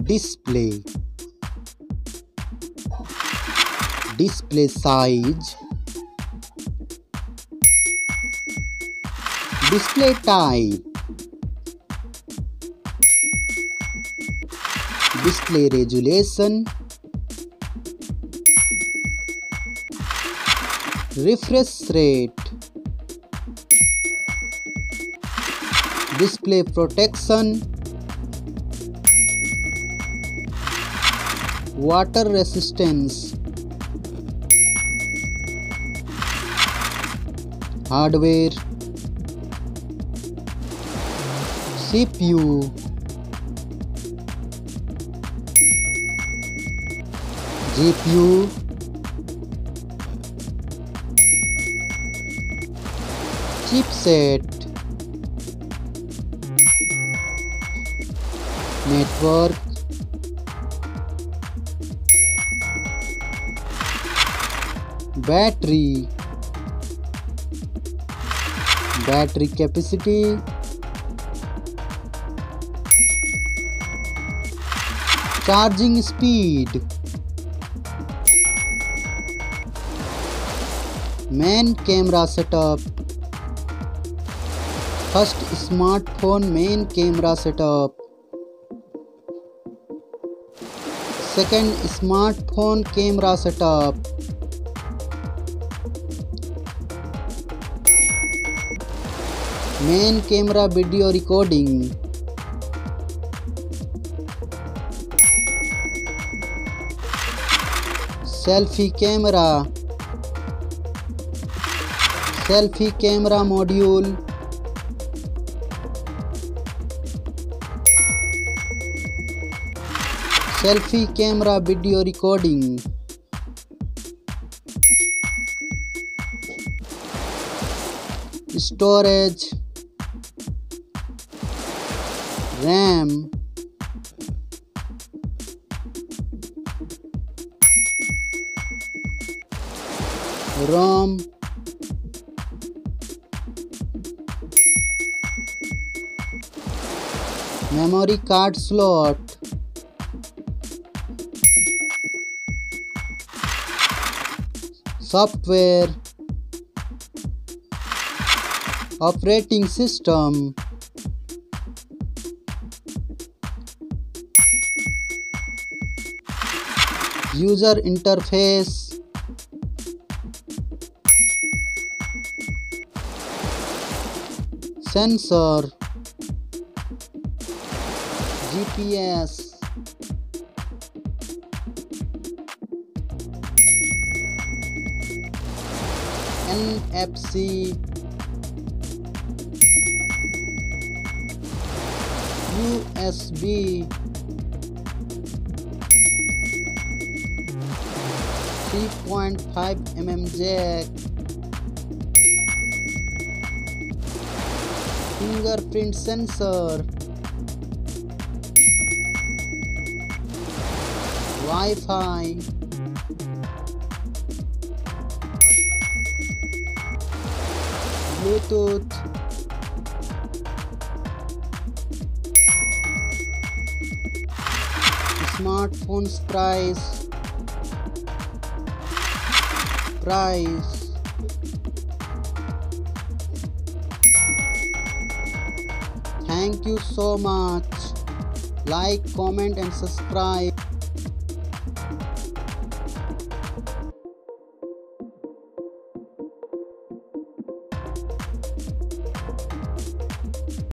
Display. Display size. Display type. Display resolution. Refresh rate. Display protection. Water resistance. Hardware. CPU. GPU. Chipset. Network. Battery. Battery capacity. Charging speed. Main camera setup. First smartphone main camera setup. Second smartphone camera setup. Main camera video recording. Selfie camera. Selfie camera module. Selfie camera video recording. Storage. RAM. ROM. Memory card slot. Software. Operating system. User interface. Sensor. GPS. NFC. USB. 3.5mm jack. Fingerprint sensor. Wi-Fi. Bluetooth. Smartphone's price. Thank you so much. Like, comment and subscribe.